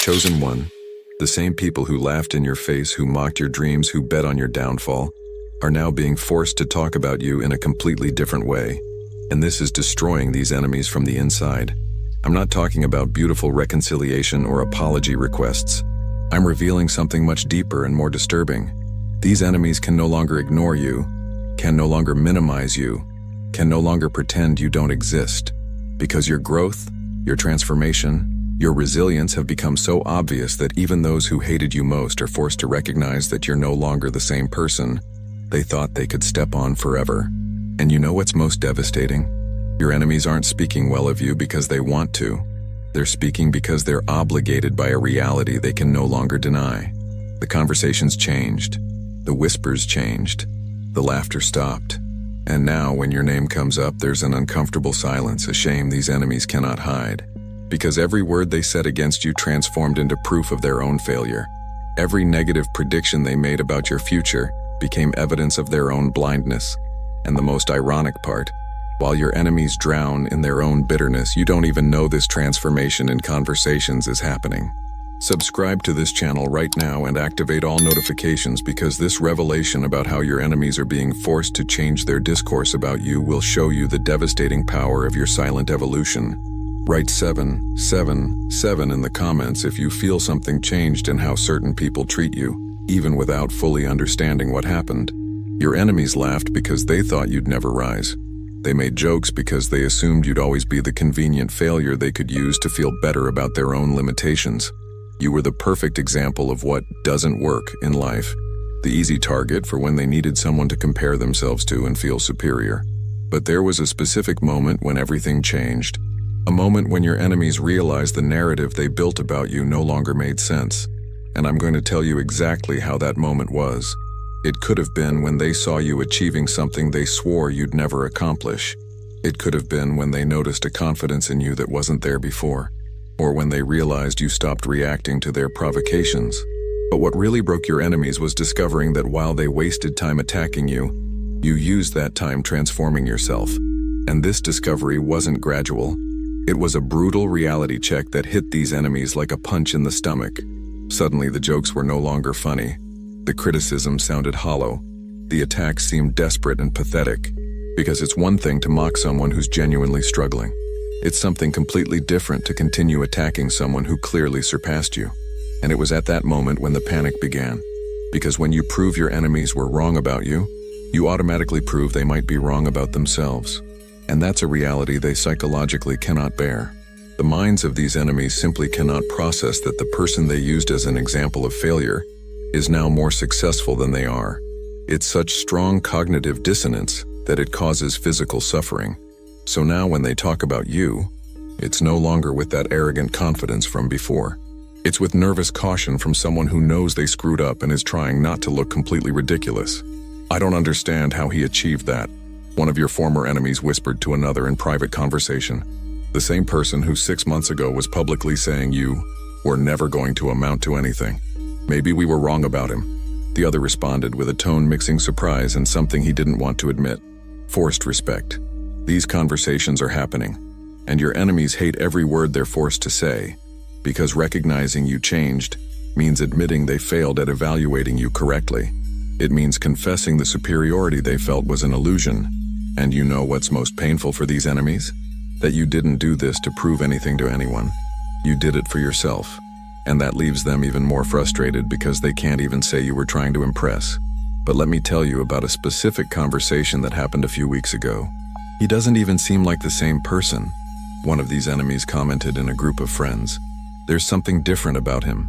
chosen one, the same people who laughed in your face, who mocked your dreams, who bet on your downfall, are now being forced to talk about you in a completely different way. And this is destroying these enemies from the inside. I'm not talking about beautiful reconciliation or apology requests. I'm revealing something much deeper and more disturbing. These enemies can no longer ignore you, can no longer minimize you, can no longer pretend you don't exist. Because your growth, your transformation, your resilience have become so obvious that even those who hated you most are forced to recognize that you're no longer the same person they thought they could step on forever. And you know what's most devastating? Your enemies aren't speaking well of you because they want to. They're speaking because they're obligated by a reality they can no longer deny. The conversations changed. The whispers changed. The laughter stopped. And now, when your name comes up, there's an uncomfortable silence, a shame these enemies cannot hide. Because every word they said against you transformed into proof of their own failure. Every negative prediction they made about your future became evidence of their own blindness. And the most ironic part, while your enemies drown in their own bitterness, you don't even know this transformation in conversations is happening. Subscribe to this channel right now and activate all notifications, because this revelation about how your enemies are being forced to change their discourse about you will show you the devastating power of your silent evolution. Write 777 in the comments if you feel something changed in how certain people treat you, even without fully understanding what happened. Your enemies laughed because they thought you'd never rise. They made jokes because they assumed you'd always be the convenient failure they could use to feel better about their own limitations. You were the perfect example of what doesn't work in life, the easy target for when they needed someone to compare themselves to and feel superior. But there was a specific moment when everything changed. A moment when your enemies realized the narrative they built about you no longer made sense. And I'm going to tell you exactly how that moment was. It could have been when they saw you achieving something they swore you'd never accomplish. It could have been when they noticed a confidence in you that wasn't there before. Or when they realized you stopped reacting to their provocations. But what really broke your enemies was discovering that while they wasted time attacking you, you used that time transforming yourself. And this discovery wasn't gradual. It was a brutal reality check that hit these enemies like a punch in the stomach. Suddenly, the jokes were no longer funny. The criticism sounded hollow. The attacks seemed desperate and pathetic. Because it's one thing to mock someone who's genuinely struggling. It's something completely different to continue attacking someone who clearly surpassed you. And it was at that moment when the panic began. Because when you prove your enemies were wrong about you, you automatically prove they might be wrong about themselves. And that's a reality they psychologically cannot bear. The minds of these enemies simply cannot process that the person they used as an example of failure is now more successful than they are. It's such strong cognitive dissonance that it causes physical suffering. So now when they talk about you, it's no longer with that arrogant confidence from before. It's with nervous caution from someone who knows they screwed up and is trying not to look completely ridiculous. I don't understand how he achieved that, one of your former enemies whispered to another in private conversation. The same person who 6 months ago was publicly saying you were never going to amount to anything. Maybe we were wrong about him. The other responded with a tone mixing surprise and something he didn't want to admit. Forced respect. These conversations are happening, and your enemies hate every word they're forced to say, because recognizing you changed means admitting they failed at evaluating you correctly. It means confessing the superiority they felt was an illusion. And you know what's most painful for these enemies? That you didn't do this to prove anything to anyone. You did it for yourself. And that leaves them even more frustrated because they can't even say you were trying to impress. But let me tell you about a specific conversation that happened a few weeks ago. He doesn't even seem like the same person, one of these enemies commented in a group of friends. There's something different about him.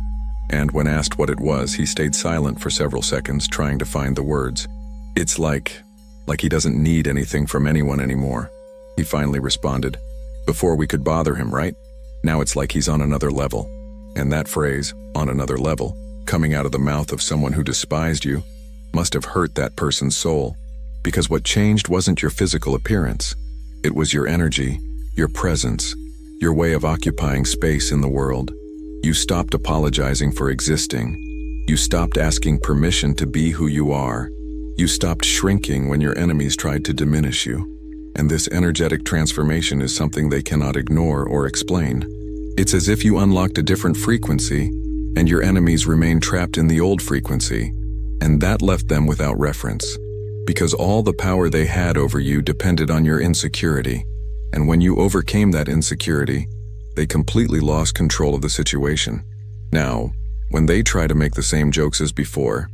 And when asked what it was, he stayed silent for several seconds, trying to find the words. It's like he doesn't need anything from anyone anymore. He finally responded. Before we could bother him, right? Now it's like he's on another level. And that phrase, on another level, coming out of the mouth of someone who despised you, must have hurt that person's soul. Because what changed wasn't your physical appearance. It was your energy, your presence, your way of occupying space in the world. You stopped apologizing for existing. You stopped asking permission to be who you are. You stopped shrinking when your enemies tried to diminish you. And this energetic transformation is something they cannot ignore or explain. It's as if you unlocked a different frequency, and your enemies remained trapped in the old frequency, and that left them without reference. Because all the power they had over you depended on your insecurity, and when you overcame that insecurity, they completely lost control of the situation. Now, when they try to make the same jokes as before,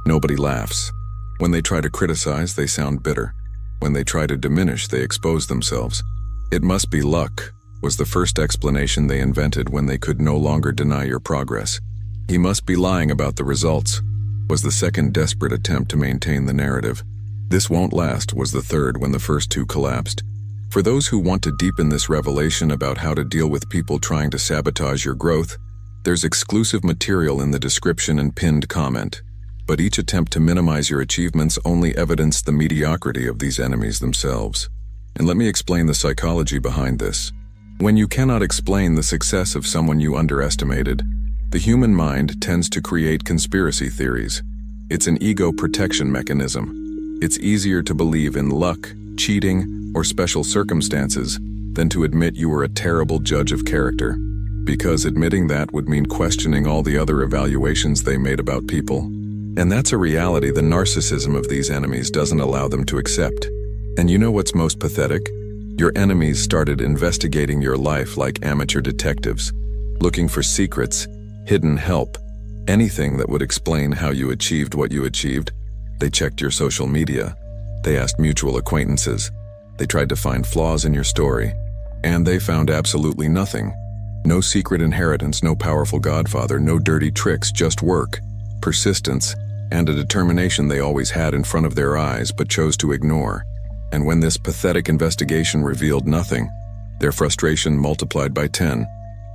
nobody laughs. When they try to criticize, they sound bitter. When they try to diminish, they expose themselves. It must be luck, was the first explanation they invented when they could no longer deny your progress. He must be lying about the results, was the second desperate attempt to maintain the narrative. This won't last, was the third when the first two collapsed. For those who want to deepen this revelation about how to deal with people trying to sabotage your growth, there's exclusive material in the description and pinned comment. But each attempt to minimize your achievements only evidenced the mediocrity of these enemies themselves. And let me explain the psychology behind this. When you cannot explain the success of someone you underestimated, the human mind tends to create conspiracy theories. It's an ego protection mechanism. It's easier to believe in luck, cheating, or special circumstances than to admit you were a terrible judge of character, because admitting that would mean questioning all the other evaluations they made about people. And that's a reality the narcissism of these enemies doesn't allow them to accept. And you know what's most pathetic? Your enemies started investigating your life like amateur detectives, looking for secrets, hidden help, anything that would explain how you achieved what you achieved. They checked your social media. They asked mutual acquaintances. They tried to find flaws in your story. And they found absolutely nothing. No secret inheritance, no powerful godfather, no dirty tricks, just work, persistence, and a determination they always had in front of their eyes but chose to ignore. And when this pathetic investigation revealed nothing, their frustration multiplied by 10,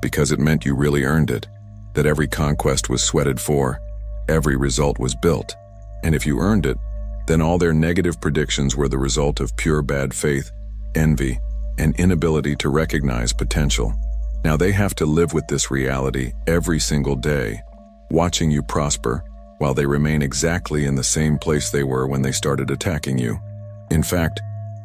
because it meant you really earned it, that every conquest was sweated for, every result was built. And if you earned it, then all their negative predictions were the result of pure bad faith, envy, and inability to recognize potential. Now they have to live with this reality every single day, watching you prosper while they remain exactly in the same place they were when they started attacking you. In fact,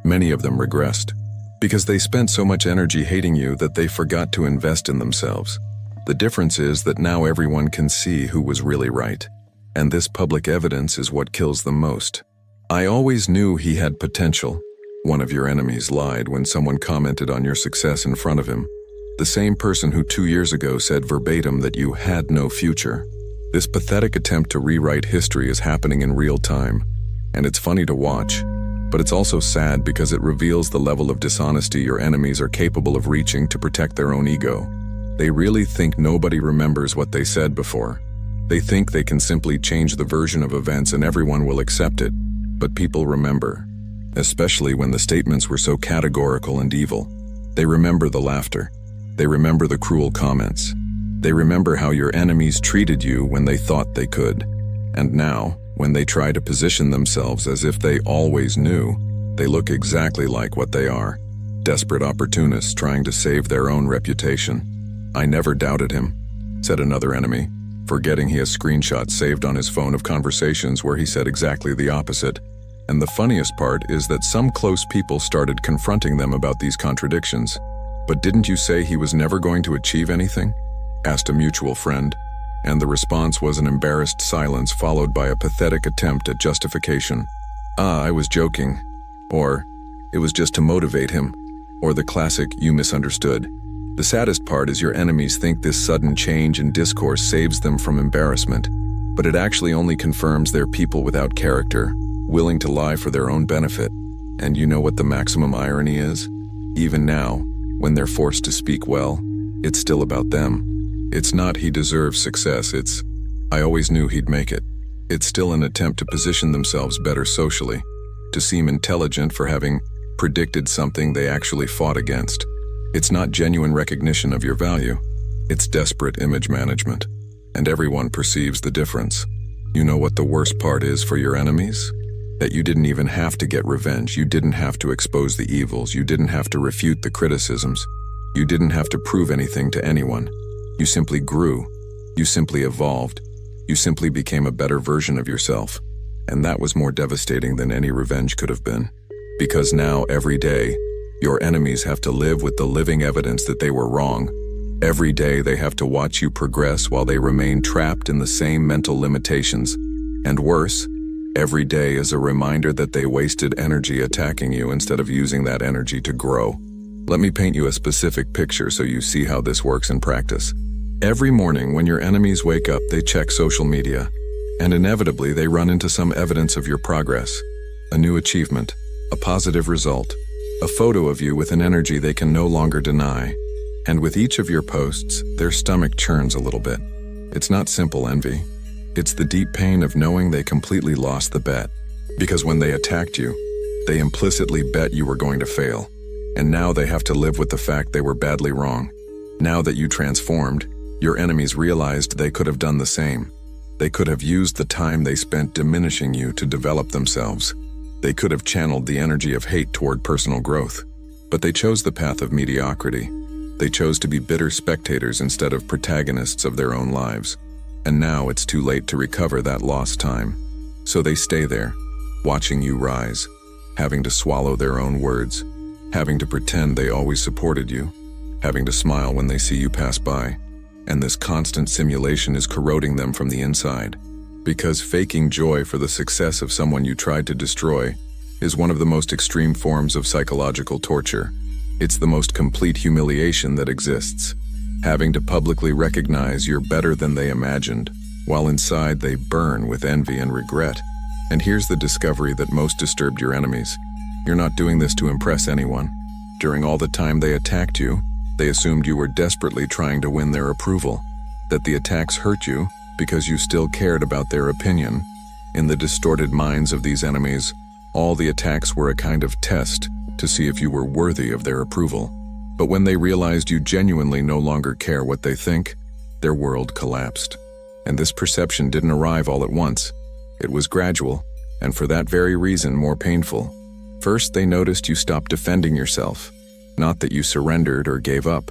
many of them regressed, because they spent so much energy hating you that they forgot to invest in themselves. The difference is that now everyone can see who was really right, and this public evidence is what kills them most. I always knew he had potential. One of your enemies lied when someone commented on your success in front of him. The same person who 2 years ago said verbatim that you had no future. This pathetic attempt to rewrite history is happening in real time, and it's funny to watch. But it's also sad because it reveals the level of dishonesty your enemies are capable of reaching to protect their own ego. They really think nobody remembers what they said before. They think they can simply change the version of events and everyone will accept it. But people remember, especially when the statements were so categorical and evil. They remember the laughter. They remember the cruel comments. They remember how your enemies treated you when they thought they could. And now, when they try to position themselves as if they always knew, they look exactly like what they are. Desperate opportunists trying to save their own reputation. I never doubted him, said another enemy, forgetting he has screenshots saved on his phone of conversations where he said exactly the opposite. And the funniest part is that some close people started confronting them about these contradictions. But didn't you say he was never going to achieve anything? Asked a mutual friend. And the response was an embarrassed silence followed by a pathetic attempt at justification. I was joking. Or, it was just to motivate him. Or the classic, you misunderstood. The saddest part is your enemies think this sudden change in discourse saves them from embarrassment. But it actually only confirms they're people without character, willing to lie for their own benefit. And you know what the maximum irony is? Even now, when they're forced to speak well, it's still about them. It's not he deserves success, it's, I always knew he'd make it. It's still an attempt to position themselves better socially, to seem intelligent for having predicted something they actually fought against. It's not genuine recognition of your value, it's desperate image management. And everyone perceives the difference. You know what the worst part is for your enemies? That you didn't even have to get revenge, you didn't have to expose the evils, you didn't have to refute the criticisms, you didn't have to prove anything to anyone. You simply grew, you simply evolved, you simply became a better version of yourself. And that was more devastating than any revenge could have been. Because now, every day, your enemies have to live with the living evidence that they were wrong, Every day they have to watch you progress while they remain trapped in the same mental limitations. And worse, every day is a reminder that they wasted energy attacking you instead of using that energy to grow. Let me paint you a specific picture so you see how this works in practice. Every morning when your enemies wake up, they check social media, and inevitably they run into some evidence of your progress, a new achievement, a positive result, a photo of you with an energy they can no longer deny. And with each of your posts, their stomach churns a little bit. It's not simple envy. It's the deep pain of knowing they completely lost the bet. Because when they attacked you, they implicitly bet you were going to fail. And now they have to live with the fact they were badly wrong. Now that you transformed, your enemies realized they could have done the same. They could have used the time they spent diminishing you to develop themselves. They could have channeled the energy of hate toward personal growth. But they chose the path of mediocrity. They chose to be bitter spectators instead of protagonists of their own lives. And now it's too late to recover that lost time. So they stay there, watching you rise, having to swallow their own words, having to pretend they always supported you, having to smile when they see you pass by. And this constant simulation is corroding them from the inside. Because faking joy for the success of someone you tried to destroy is one of the most extreme forms of psychological torture. It's the most complete humiliation that exists. Having to publicly recognize you're better than they imagined, while inside they burn with envy and regret. And here's the discovery that most disturbed your enemies. You're not doing this to impress anyone. During all the time they attacked you, they assumed you were desperately trying to win their approval, that the attacks hurt you because you still cared about their opinion. In the distorted minds of these enemies, all the attacks were a kind of test to see if you were worthy of their approval. But when they realized you genuinely no longer care what they think, their world collapsed. And this perception didn't arrive all at once. It was gradual, and for that very reason more painful. First, they noticed you stopped defending yourself. Not that you surrendered or gave up.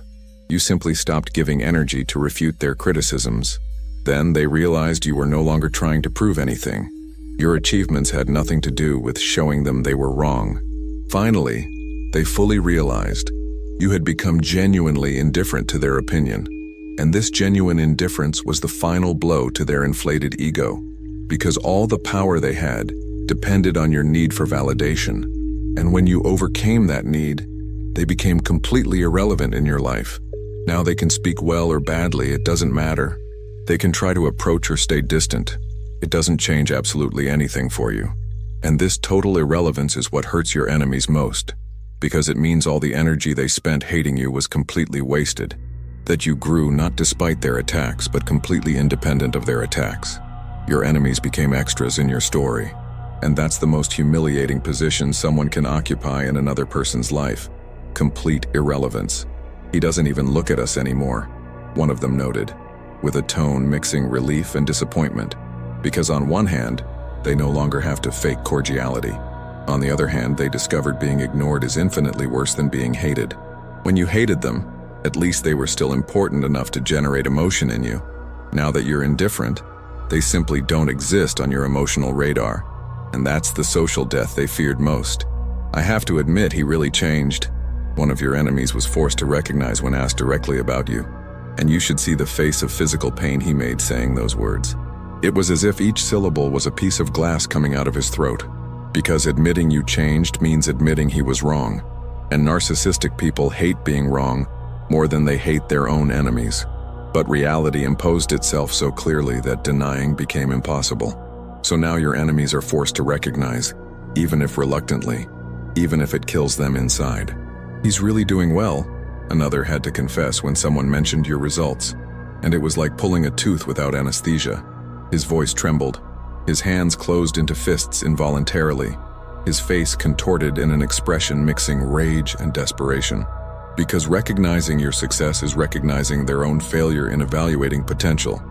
You simply stopped giving energy to refute their criticisms. Then they realized you were no longer trying to prove anything. Your achievements had nothing to do with showing them they were wrong. Finally, they fully realized you had become genuinely indifferent to their opinion. And this genuine indifference was the final blow to their inflated ego, because all the power they had depended on your need for validation. And when you overcame that need, they became completely irrelevant in your life. Now they can speak well or badly, it doesn't matter. They can try to approach or stay distant. It doesn't change absolutely anything for you. And this total irrelevance is what hurts your enemies most, because it means all the energy they spent hating you was completely wasted. That you grew not despite their attacks, but completely independent of their attacks. Your enemies became extras in your story. And that's the most humiliating position someone can occupy in another person's life. Complete irrelevance. He doesn't even look at us anymore, one of them noted, with a tone mixing relief and disappointment. Because on one hand, they no longer have to fake cordiality. On the other hand, they discovered being ignored is infinitely worse than being hated. When you hated them, at least they were still important enough to generate emotion in you. Now that you're indifferent, they simply don't exist on your emotional radar. And that's the social death they feared most. I have to admit, he really changed. One of your enemies was forced to recognize when asked directly about you. And you should see the face of physical pain he made saying those words. It was as if each syllable was a piece of glass coming out of his throat. Because admitting you changed means admitting he was wrong. And narcissistic people hate being wrong more than they hate their own enemies. But reality imposed itself so clearly that denying became impossible. So now your enemies are forced to recognize, even if reluctantly, even if it kills them inside. He's really doing well, another had to confess when someone mentioned your results. And it was like pulling a tooth without anesthesia. His voice trembled. His hands closed into fists involuntarily. His face contorted in an expression mixing rage and desperation. Because recognizing your success is recognizing their own failure in evaluating potential.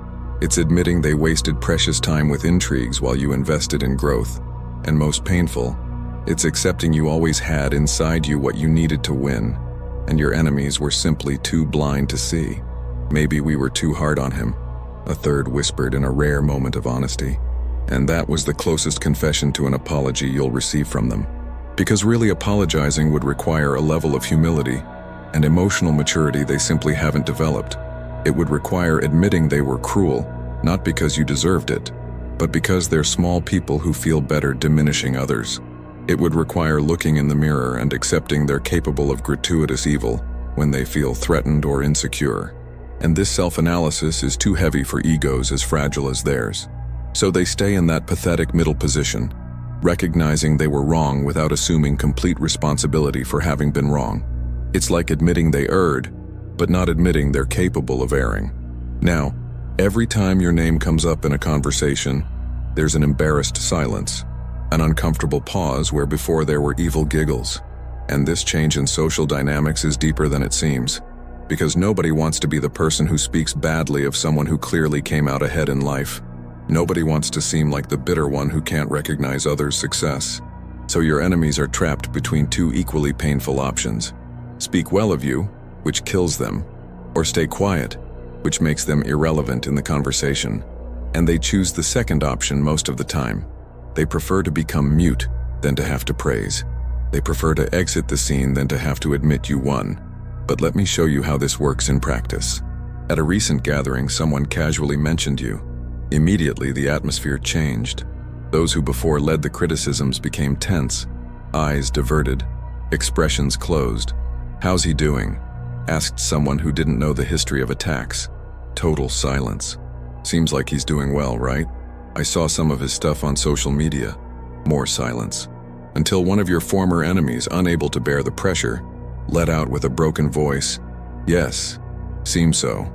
It's admitting they wasted precious time with intrigues while you invested in growth. And most painful, it's accepting you always had inside you what you needed to win, and your enemies were simply too blind to see. Maybe we were too hard on him, a third whispered in a rare moment of honesty. And that was the closest confession to an apology you'll receive from them. Because really apologizing would require a level of humility and emotional maturity they simply haven't developed. It would require admitting they were cruel, not because you deserved it, but because they're small people who feel better diminishing others. It would require looking in the mirror and accepting they're capable of gratuitous evil when they feel threatened or insecure. And this self-analysis is too heavy for egos as fragile as theirs. So they stay in that pathetic middle position, recognizing they were wrong without assuming complete responsibility for having been wrong. It's like admitting they erred, but not admitting they're capable of erring. Now, every time your name comes up in a conversation, there's an embarrassed silence, an uncomfortable pause where before there were evil giggles. And this change in social dynamics is deeper than it seems, because nobody wants to be the person who speaks badly of someone who clearly came out ahead in life. Nobody wants to seem like the bitter one who can't recognize others' success. So your enemies are trapped between two equally painful options. Speak well of you, which kills them, or stay quiet, which makes them irrelevant in the conversation. And they choose the second option most of the time. They prefer to become mute than to have to praise. They prefer to exit the scene than to have to admit you won. But let me show you how this works in practice. At a recent gathering, someone casually mentioned you. Immediately, the atmosphere changed. Those who before led the criticisms became tense, eyes diverted, expressions closed. "How's he doing?" asked someone who didn't know the history of attacks. Total silence. "Seems like he's doing well, right? I saw some of his stuff on social media." More silence. Until one of your former enemies, unable to bear the pressure, let out with a broken voice, "Yes, seems so."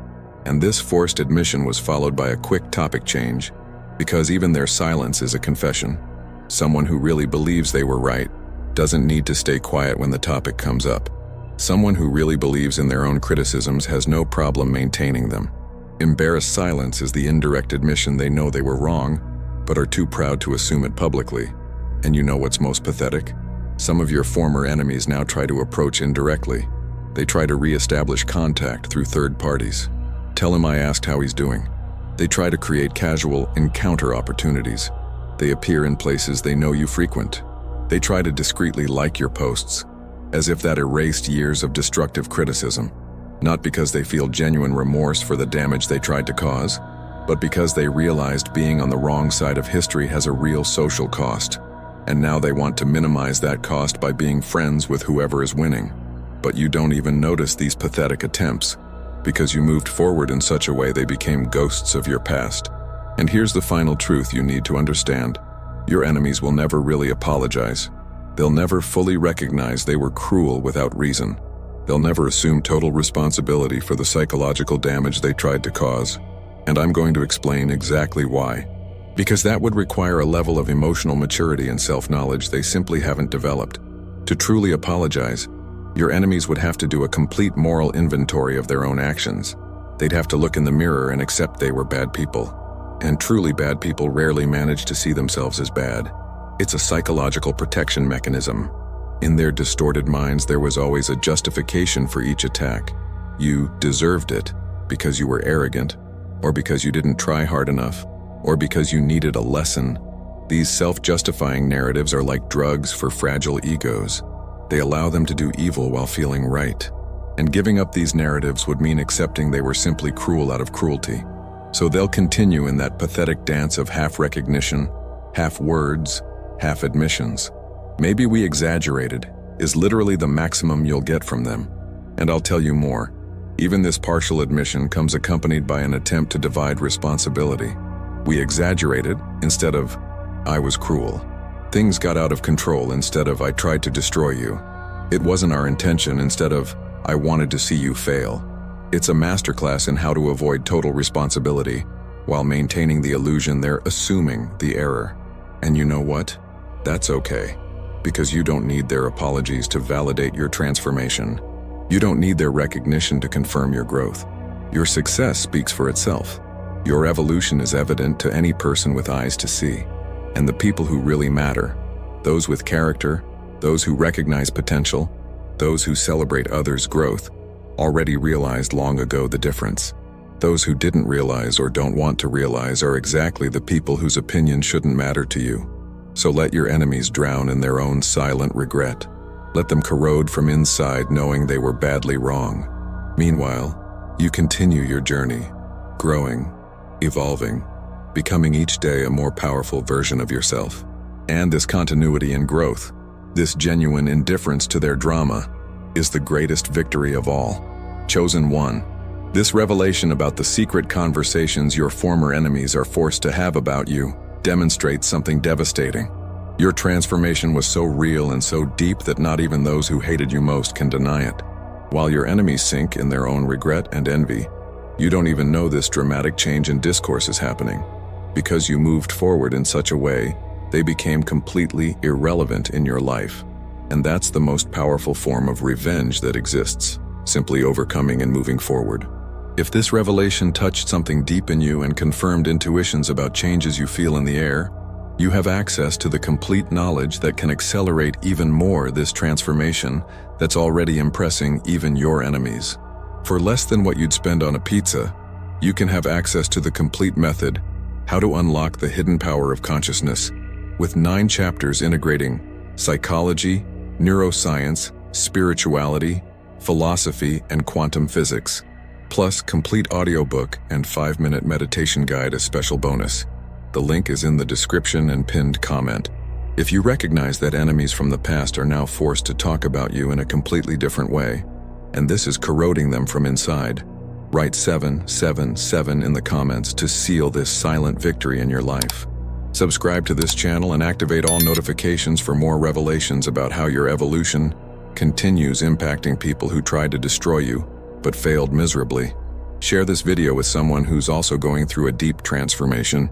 And this forced admission was followed by a quick topic change, because even their silence is a confession. Someone who really believes they were right doesn't need to stay quiet when the topic comes up. Someone who really believes in their own criticisms has no problem maintaining them. Embarrassed silence is the indirect admission they know they were wrong, but are too proud to assume it publicly. And you know what's most pathetic? Some of your former enemies now try to approach indirectly. They try to re-establish contact through third parties. "Tell him I asked how he's doing." They try to create casual encounter opportunities. They appear in places they know you frequent. They try to discreetly like your posts, as if that erased years of destructive criticism. Not because they feel genuine remorse for the damage they tried to cause, but because they realized being on the wrong side of history has a real social cost. And now they want to minimize that cost by being friends with whoever is winning. But you don't even notice these pathetic attempts, because you moved forward in such a way they became ghosts of your past. And here's the final truth you need to understand. Your enemies will never really apologize. They'll never fully recognize they were cruel without reason. They'll never assume total responsibility for the psychological damage they tried to cause. And I'm going to explain exactly why. Because that would require a level of emotional maturity and self-knowledge they simply haven't developed. To truly apologize, your enemies would have to do a complete moral inventory of their own actions. They'd have to look in the mirror and accept they were bad people. And truly bad people rarely manage to see themselves as bad. It's a psychological protection mechanism. In their distorted minds, there was always a justification for each attack. You deserved it because you were arrogant, or because you didn't try hard enough, or because you needed a lesson. These self-justifying narratives are like drugs for fragile egos. They allow them to do evil while feeling right. And giving up these narratives would mean accepting they were simply cruel out of cruelty. So they'll continue in that pathetic dance of half recognition, half words, half admissions. "Maybe we exaggerated" is literally the maximum you'll get from them. And I'll tell you more. Even this partial admission comes accompanied by an attempt to divide responsibility. We exaggerated instead of "I was cruel." Things got out of control instead of "I tried to destroy you." It wasn't our intention instead of "I wanted to see you fail." It's a masterclass in how to avoid total responsibility while maintaining the illusion they're assuming the error. And you know what? That's okay, because you don't need their apologies to validate your transformation. You don't need their recognition to confirm your growth. Your success speaks for itself. Your evolution is evident to any person with eyes to see. And the people who really matter, those with character, those who recognize potential, those who celebrate others' growth, already realized long ago the difference. Those who didn't realize or don't want to realize are exactly the people whose opinion shouldn't matter to you. So let your enemies drown in their own silent regret. Let them corrode from inside, knowing they were badly wrong. Meanwhile, you continue your journey, growing, evolving, becoming each day a more powerful version of yourself. And this continuity and growth, this genuine indifference to their drama, is the greatest victory of all. Chosen one. This revelation about the secret conversations your former enemies are forced to have about you demonstrates something devastating. Your transformation was so real and so deep that not even those who hated you most can deny it. While your enemies sink in their own regret and envy, you don't even know this dramatic change in discourse is happening. Because you moved forward in such a way, they became completely irrelevant in your life. And that's the most powerful form of revenge that exists, simply overcoming and moving forward. If this revelation touched something deep in you and confirmed intuitions about changes you feel in the air, you have access to the complete knowledge that can accelerate even more this transformation that's already impressing even your enemies. For less than what you'd spend on a pizza, you can have access to the complete method, How to Unlock the Hidden Power of Consciousness, with 9 chapters integrating psychology, neuroscience, spirituality, philosophy, and quantum physics, plus complete audiobook and 5-minute meditation guide as special bonus. The link is in the description and pinned comment. If you recognize that enemies from the past are now forced to talk about you in a completely different way, and this is corroding them from inside, write 777 in the comments to seal this silent victory in your life. Subscribe to this channel and activate all notifications for more revelations about how your evolution continues impacting people who tried to destroy you, but failed miserably. Share this video with someone who's also going through a deep transformation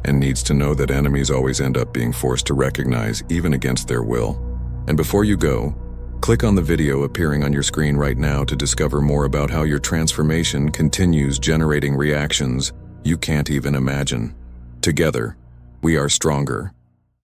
and needs to know that enemies always end up being forced to recognize even against their will. And before you go, click on the video appearing on your screen right now to discover more about how your transformation continues generating reactions you can't even imagine. Together, we are stronger.